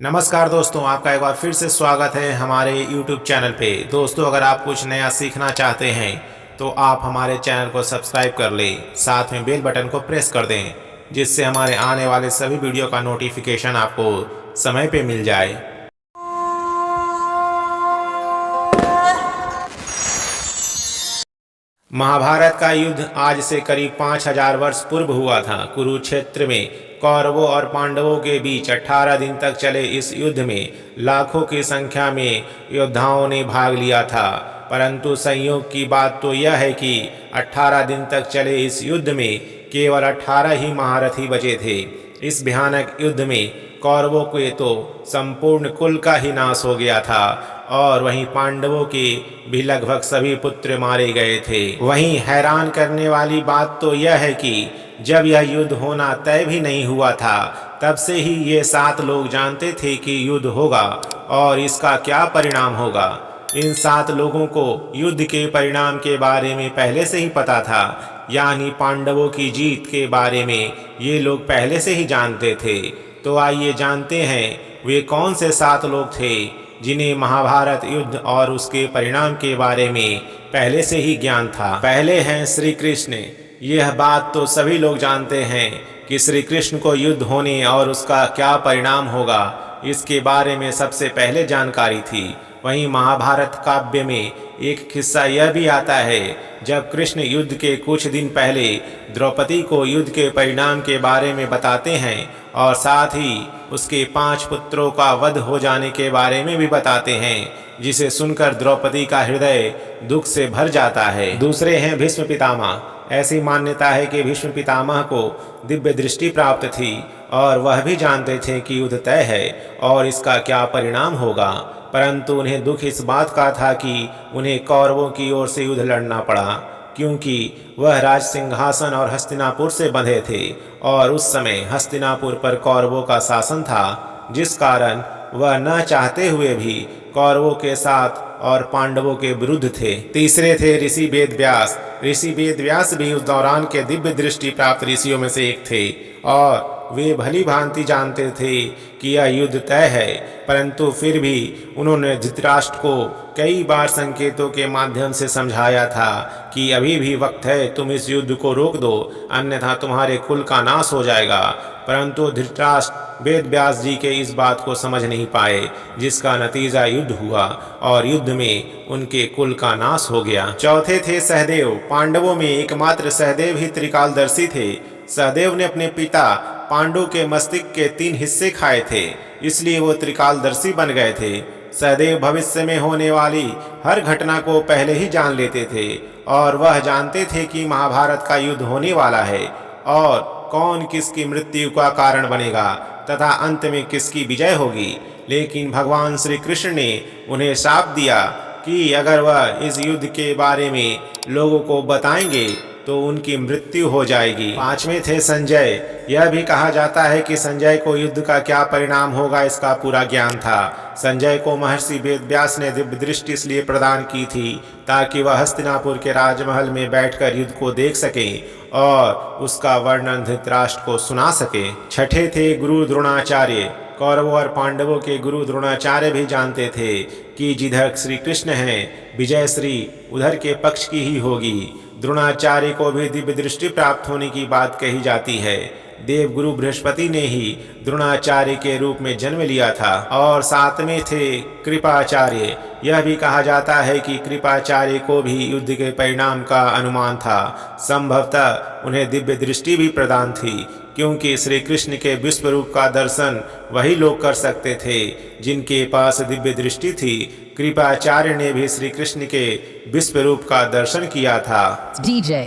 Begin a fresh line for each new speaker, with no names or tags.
नमस्कार दोस्तों, आपका एक बार फिर से स्वागत है हमारे YouTube चैनल पे। दोस्तों, अगर आप कुछ नया सीखना चाहते हैं तो आप हमारे चैनल को सब्सक्राइब कर लें, साथ में बेल बटन को प्रेस कर दें, जिससे हमारे आने वाले सभी वीडियो का नोटिफिकेशन आपको समय पे मिल जाए। महाभारत का युद्ध आज से करीब 5000 वर्ष पूर्व हुआ था। कुरुक्षेत्र में कौरवों और पांडवों के बीच 18 दिन तक चले इस युद्ध में लाखों की संख्या में योद्धाओं ने भाग लिया था। परंतु संयोग की बात तो यह है कि 18 दिन तक चले इस युद्ध में केवल 18 ही महारथी बचे थे। इस भयानक युद्ध में कौरवों के तो संपूर्ण कुल का ही नाश हो गया था और वहीं पांडवों के भी लगभग सभी पुत्र मारे गए थे। वहीं हैरान करने वाली बात तो यह है कि जब यह युद्ध होना तय भी नहीं हुआ था, तब से ही ये 7 लोग जानते थे कि युद्ध होगा और इसका क्या परिणाम होगा। इन 7 लोगों को युद्ध के परिणाम के बारे में पहले से ही पता था, यानी पांडवों की जीत के बारे में ये लोग पहले से ही जानते थे। तो आइए जानते हैं वे कौन से 7 लोग थे जिन्हें महाभारत युद्ध और उसके परिणाम के बारे में पहले से ही ज्ञान था। पहले हैं श्री कृष्ण। यह बात तो सभी लोग जानते हैं कि श्री कृष्ण को युद्ध होने और उसका क्या परिणाम होगा, इसके बारे में सबसे पहले जानकारी थी। वहीं महाभारत काव्य में एक किस्सा यह भी आता है, जब कृष्ण युद्ध के कुछ दिन पहले द्रौपदी को युद्ध के परिणाम के बारे में बताते हैं और साथ ही उसके 5 पुत्रों का वध हो जाने के बारे में भी बताते हैं, जिसे सुनकर द्रौपदी का हृदय दुख से भर जाता है। दूसरे हैं भीष्म पितामह। ऐसी मान्यता है कि भीष्म पितामह को दिव्य दृष्टि प्राप्त थी और वह भी जानते थे कि युद्ध तय है और इसका क्या परिणाम होगा, परंतु उन्हें दुख इस बात का था कि उन्हें कौरवों की ओर से युद्ध लड़ना पड़ा, क्योंकि वह राज सिंहासन और हस्तिनापुर से बंधे थे और उस समय हस्तिनापुर पर कौरवों का शासन था, जिस कारण वह न चाहते हुए भी कौरवों के साथ और पांडवों के विरुद्ध थे। तीसरे थे ऋषि वेदव्यास। ऋषि वेदव्यास भी उस दौरान के दिव्य दृष्टि प्राप्त ऋषियों में से एक थे और वे भली भांति जानते थे कि यह युद्ध तय है, परंतु फिर भी उन्होंने धृतराष्ट्र को कई बार संकेतों के माध्यम से समझाया था कि अभी भी वक्त है, तुम इस युद्ध को रोक दो, अन्यथा तुम्हारे कुल का नाश हो जाएगा। परंतु धृतराष्ट्र वेदव्यास जी के इस बात को समझ नहीं पाए, जिसका नतीजा युद्ध हुआ और युद्ध में उनके कुल का नाश हो गया। चौथे थे सहदेव। पांडवों में एकमात्र सहदेव ही त्रिकालदर्शी थे। सहदेव ने अपने पिता पांडु के मस्तिष्क के 3 हिस्से खाए थे, इसलिए वो त्रिकालदर्शी बन गए थे। सहदेव भविष्य में होने वाली हर घटना को पहले ही जान लेते थे और वह जानते थे कि महाभारत का युद्ध होने वाला है और कौन किसकी मृत्यु का कारण बनेगा तथा अंत में किसकी विजय होगी। लेकिन भगवान श्री कृष्ण ने उन्हें शाप दिया कि अगर वह इस युद्ध के बारे में लोगों को बताएंगे तो उनकी मृत्यु हो जाएगी। 5वें थे संजय। यह भी कहा जाता है कि संजय को युद्ध का क्या परिणाम होगा इसका पूरा ज्ञान था। संजय को महर्षि वेदव्यास ने दिव्य दृष्टि इसलिए प्रदान की थी ताकि वह हस्तिनापुर के राजमहल में बैठकर युद्ध को देख सके और उसका वर्णन धृतराष्ट्र को सुना सके। 6ठे थे गुरु द्रोणाचार्य। कौरवों और पांडवों के गुरु द्रोणाचार्य भी जानते थे कि जिधर श्री कृष्ण हैं, विजय श्री उधर के पक्ष की ही होगी। द्रोणाचार्य को भी दिव्य दृष्टि प्राप्त होने की बात कही जाती है। देवगुरु बृहस्पति ने ही द्रोणाचार्य के रूप में जन्म लिया था। और 7वें थे कृपाचार्य। यह भी कहा जाता है कि कृपाचार्य को भी युद्ध के परिणाम का अनुमान था। संभवतः उन्हें दिव्य दृष्टि भी प्रदान थी, क्योंकि श्री कृष्ण के विश्व रूप का दर्शन वही लोग कर सकते थे जिनके पास दिव्य दृष्टि थी। कृपाचार्य ने भी श्री कृष्ण के विश्व रूप का दर्शन किया था। DJ